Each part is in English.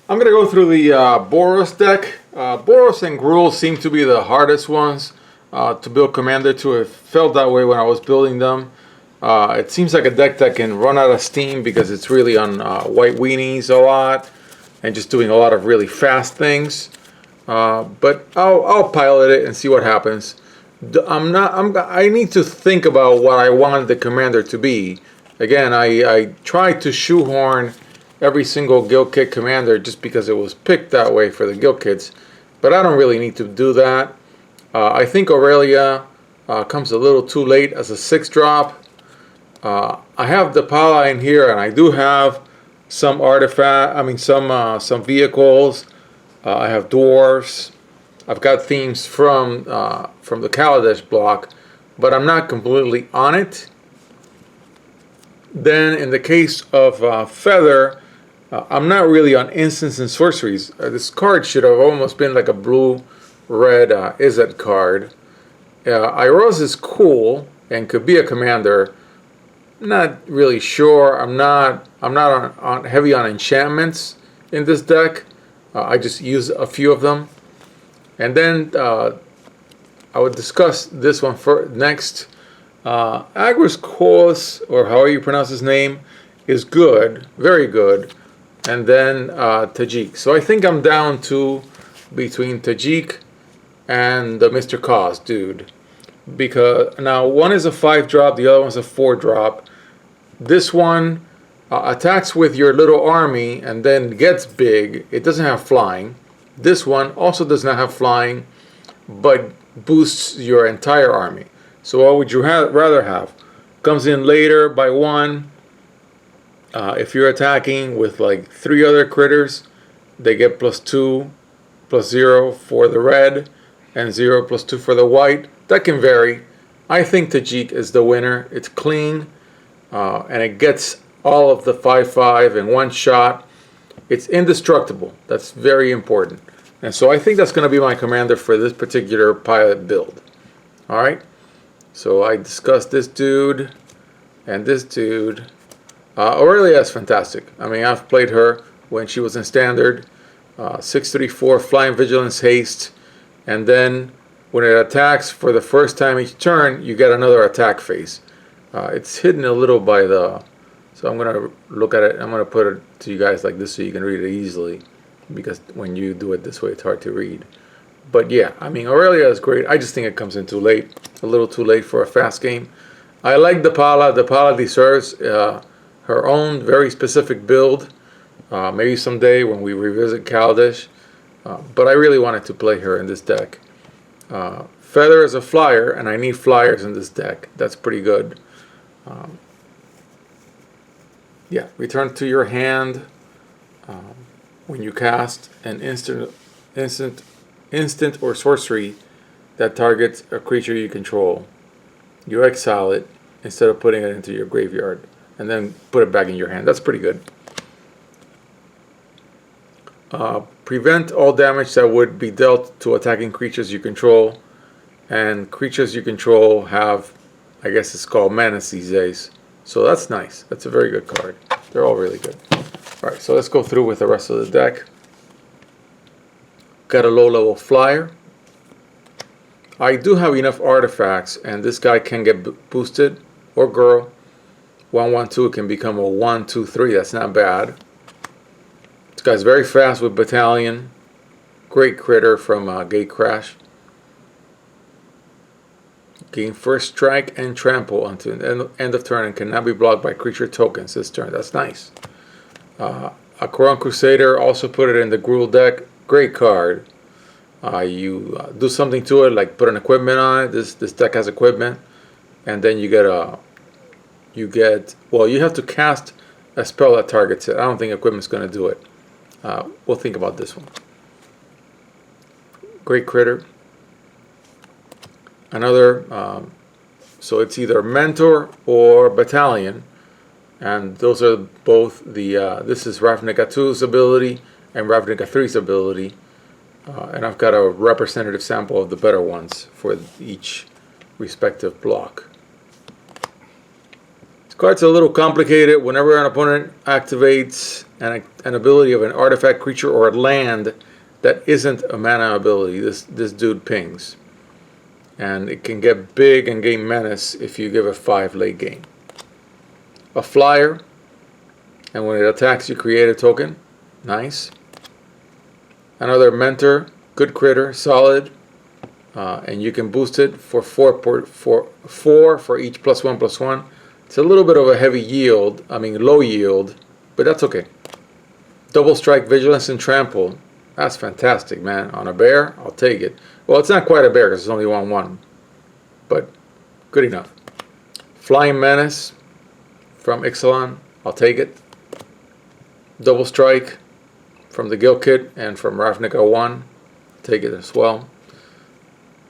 I'm going to go through the Boros deck. Boros and Gruul seem to be the hardest ones to build commander to. It felt that way when I was building them. It seems like a deck that can run out of steam because it's really on white weenies a lot and just doing a lot of really fast things. But I'll pilot it and see what happens. I need to think about what I want the commander to be. Again, I tried to shoehorn every single guild kit commander just because it was picked that way for the guild kits, but I don't really need to do that. I think Aurelia comes a little too late as a 6-drop. I have the Pala in here, and I do have some some vehicles. I have dwarves. I've got themes from the Kaladesh block, but I'm not completely on it. Then in the case of Feather, I'm not really on instants and sorceries. This card should have almost been like a blue-red Izzet card. Iroz is cool and could be a commander. Not really sure. I'm not on heavy on enchantments in this deck. I just use a few of them. And then I would discuss this one next. Agris Kos, or however you pronounce his name, is good, very good. And then Tajik. So I think I'm down to between Tajik and the Mr. Kos dude. Because now one is a 5-drop, the other one's a 4-drop. This one attacks with your little army and then gets big. It doesn't have flying. This one also does not have flying, but boosts your entire army. So what would you rather have? Comes in later by 1. If you're attacking with like 3 other critters, they get +2, +0 for the red, and 0 +2 for the white. That can vary. I think Tajik is the winner. It's clean, and it gets all of the 5/5 in one shot. It's indestructible. That's very important. And so I think that's going to be my commander for this particular pilot build. All right. So I discussed this dude and this dude. Aurelia is fantastic. I mean, I've played her when she was in standard. 6/3/4 flying vigilance haste, and then when it attacks for the first time each turn, you get another attack phase. It's hidden a little by the. So I'm gonna look at it. I'm gonna put it to you guys like this so you can read it easily, because when you do it this way, it's hard to read. But yeah, I mean, Aurelia is great. I just think it comes in too late, a little too late for a fast game. I like the Pala. The Pala deserves her own very specific build. Maybe someday when we revisit Kaladesh. But I really wanted to play her in this deck. Feather is a flyer, and I need flyers in this deck. That's pretty good. Yeah, return to your hand when you cast an instant or sorcery that targets a creature you control. You exile it instead of putting it into your graveyard, and then put it back in your hand. That's pretty good. Prevent all damage that would be dealt to attacking creatures you control. And creatures you control have, I guess it's called menace these days. So that's nice. That's a very good card. They're all really good. Alright, so let's go through with the rest of the deck. Got a low-level flyer. I do have enough artifacts, and this guy can get boosted, or girl. 1/1/2 can become a 1/2/3. That's not bad. This guy's very fast with Battalion. Great critter from Gatecrash. Gain first strike and trample until the end of turn and cannot be blocked by creature tokens this turn. That's nice. Aquaron Crusader, also put it in the Gruul deck. Great card. You do something to it, like put an equipment on it. This deck has equipment, and then you have to cast a spell that targets it. I don't think equipment's going to do it. We'll think about this one. Great critter. Another, so it's either Mentor or Battalion, and those are both the, this is Ravnica 2's ability and Ravnica 3's ability, and I've got a representative sample of the better ones for each respective block. Card's a little complicated. Whenever an opponent activates an ability of an artifact, creature, or land that isn't a mana ability, this dude pings. And it can get big and gain menace if you give it 5 late game. A flyer, and when it attacks you create a token. Nice. Another mentor, good critter, solid. And you can boost it for 4 for each +1/+1. It's a little bit of a heavy yield, low yield, but that's okay. Double strike, vigilance, and trample. That's fantastic, man. On a bear, I'll take it. Well, it's not quite a bear because it's only 1/1, but good enough. Flying Menace from Ixalan, I'll take it. Double strike from the Guild Kit and from Ravnica 1, take it as well.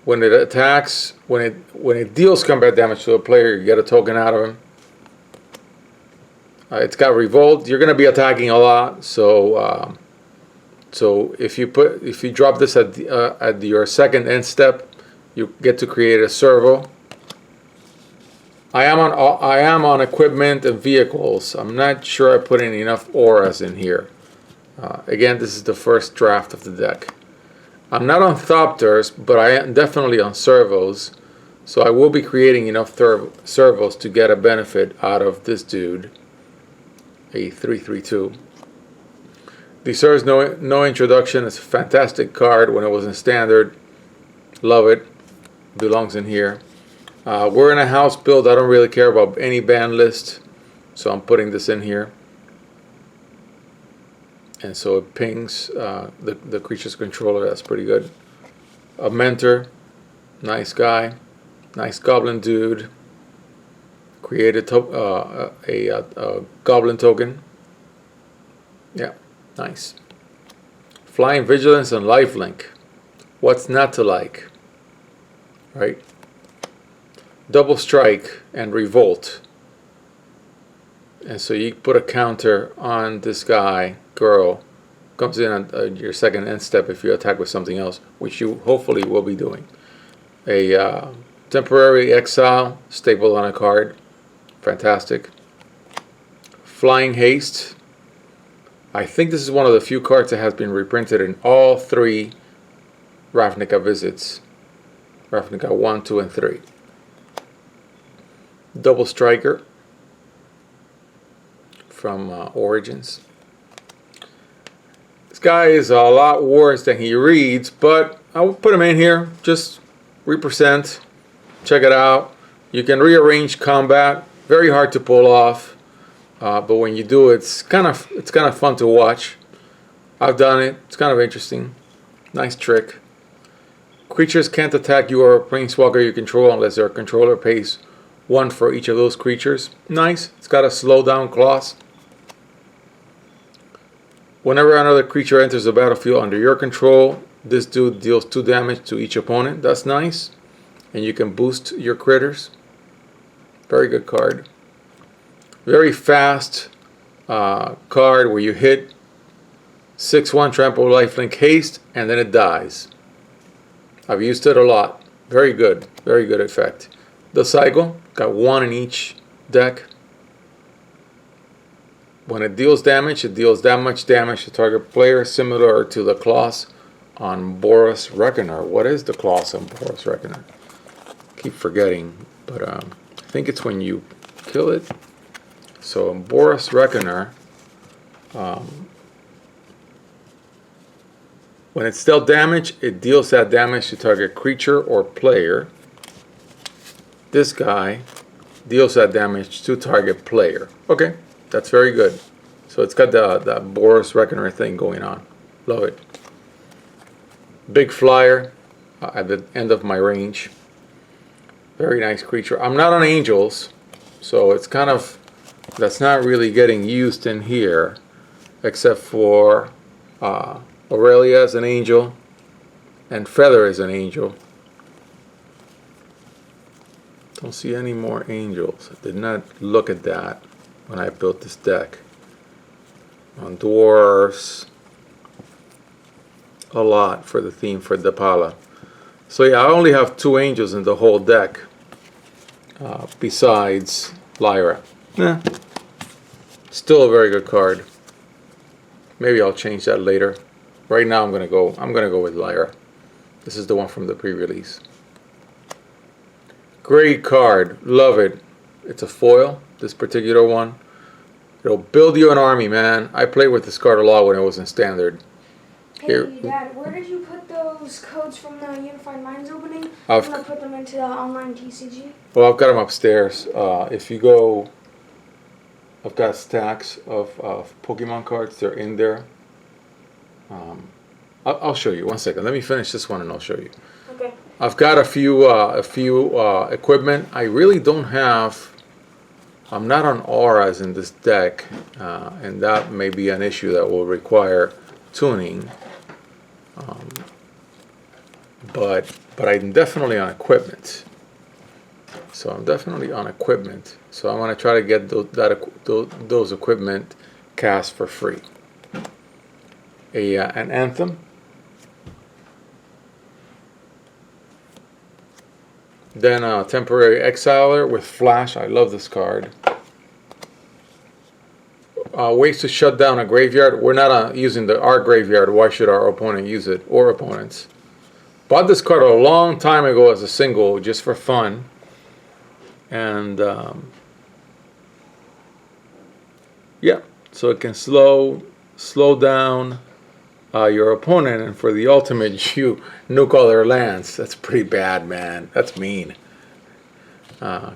When it attacks, when it deals combat damage to a player, you get a token out of him. It's got Revolt. You're going to be attacking a lot, so if you drop this at your second end step, you get to create a servo. I am on equipment and vehicles. I'm not sure I put in enough auras in here. Again, this is the first draft of the deck. I'm not on Thopters, but I am definitely on servos, so I will be creating enough servos to get a benefit out of this dude. A 3/3/2. Deserves no introduction. It's a fantastic card when it was in standard. Love it. Belongs in here. We're in a house build. I don't really care about any ban list, so I'm putting this in here. And so it pings the creature's controller. That's pretty good. A mentor. Nice guy. Nice goblin dude. Create a goblin token. Yeah, nice. Flying Vigilance and Lifelink. What's not to like? Right? Double strike and revolt. And so you put a counter on this guy, girl. Comes in on your second end step if you attack with something else, which you hopefully will be doing. A temporary exile, staple on a card. Fantastic. Flying Haste. I think this is one of the few cards that has been reprinted in all 3 Ravnica visits. Ravnica 1, 2, and 3. Double Striker from Origins. This guy is a lot worse than he reads, but I will put him in here. Just represent. Check it out. You can rearrange combat. Very hard to pull off, but when you do, it's kind of fun to watch. I've done it. It's kind of interesting. Nice trick. Creatures can't attack you or a planeswalker you control unless their controller pays 1 for each of those creatures. Nice. It's got a slowdown clause. Whenever another creature enters the battlefield under your control, this dude deals 2 damage to each opponent. That's nice. And you can boost your critters. Very good card. Very fast card where you hit 6/1 trample lifelink haste and then it dies. I've used it a lot. Very good. Very good effect. The cycle, got 1 in each deck. When it deals damage, it deals that much damage to target player, similar to the clause on Boros Reckoner. What is the clause on Boros Reckoner? Keep forgetting, but I think it's when you kill it. So in Boros Reckoner, when it's dealt damage, it deals that damage to target creature or player. This guy deals that damage to target player. Okay, that's very good. So it's got that Boros Reckoner thing going on. Love it. Big flyer at the end of my range. Very nice creature. I'm not on angels, so it's kind of, that's not really getting used in here, except for Aurelia as an angel and Feather as an angel. Don't see any more angels. I did not look at that when I built this deck. On dwarves, a lot for the theme for Dapala. So yeah, I only have 2 angels in the whole deck, besides Lyra. Nah, still a very good card. Maybe I'll change that later. Right now I'm gonna go with Lyra. This is the one from the pre-release. Great card, love it. It's a foil, this particular one. It'll build you an army, man. I played with this card a lot when it was in standard. Hey, Dad, where did you put those codes from the Unified Minds opening? I'm going to put them into the online TCG. Well, I've got them upstairs. If you go, I've got stacks of Pokemon cards. They're in there. I'll show you. One second. Let me finish this one and I'll show you. Okay. I've got a few equipment. I really don't have. I'm not on auras in this deck, and that may be an issue that will require tuning. But I'm definitely on equipment. So I'm definitely on equipment. So I want to try to get those equipment cast for free. An Anthem. Then a Temporary Exiler with Flash. I love this card. Ways to shut down a graveyard. We're not using our graveyard. Why should our opponent use it, or opponents? Bought this card a long time ago as a single, just for fun. And yeah, so it can slow down your opponent, and for the ultimate, you nuke all their lands. That's pretty bad, man. That's mean.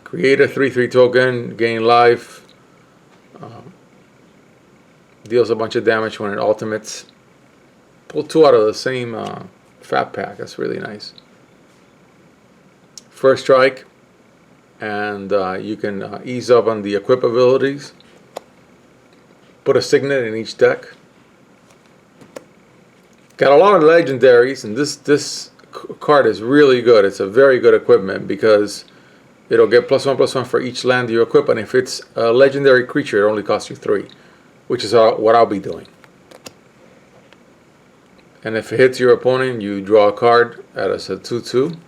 Create a 3/3 token, gain life. Deals a bunch of damage when it ultimates. Pull 2 out of the same fat pack. That's really nice. First strike, and you can ease up on the equip abilities. Put a signet in each deck. Got a lot of legendaries, and this card is really good. It's a very good equipment because it'll get +1/+1 for each land you equip, and if it's a legendary creature, it only costs you 3, which is what I'll be doing. And if it hits your opponent, you draw a card as a 2/2.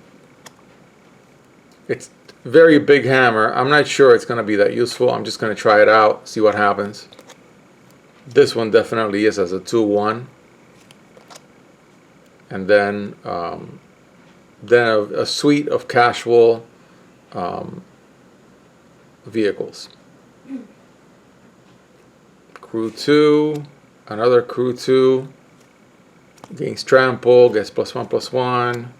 It's very big hammer. I'm not sure it's going to be that useful. I'm just going to try it out, see what happens. This one definitely is as a 2/1. And then a suite of casual vehicles. Crew 2, another Crew 2, gains trample, gets +1/+1.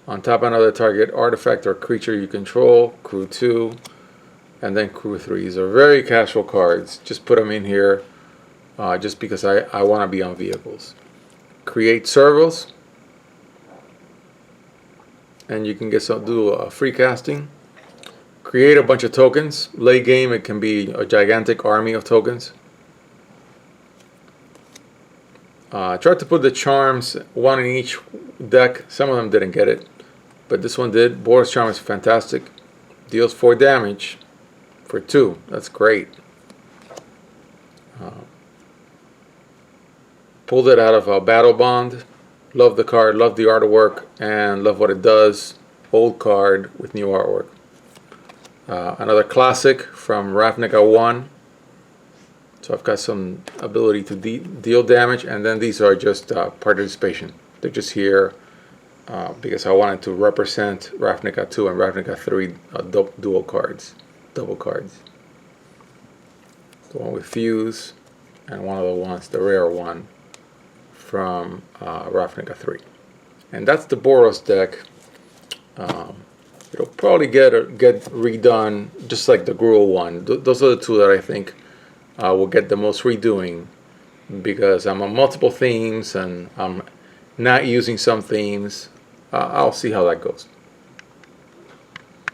On top, another target artifact or creature you control, Crew 2, and then Crew 3. These are very casual cards. Just put them in here just because I want to be on vehicles. Create servos, and you can do a free casting. Create a bunch of tokens. Late game, it can be a gigantic army of tokens. Tried to put the charms, 1 in each deck. Some of them didn't get it, but this one did. Boros charm is fantastic. Deals 4 damage for 2. That's great. Pulled it out of a Battle Bond. Love the card, love the artwork, and love what it does. Old card with new artwork. Another classic from Ravnica 1. So I've got some ability to deal damage, and then these are just participation. They're just here because I wanted to represent Ravnica 2 and Ravnica 3 dual cards, double cards. The one with Fuse, and one of the ones, the rare one, from Ravnica 3. And that's the Boros deck. It'll probably get redone just like the Gruul one. Those are the 2 that I think will get the most redoing, because I'm on multiple themes and I'm not using some themes. I'll see how that goes.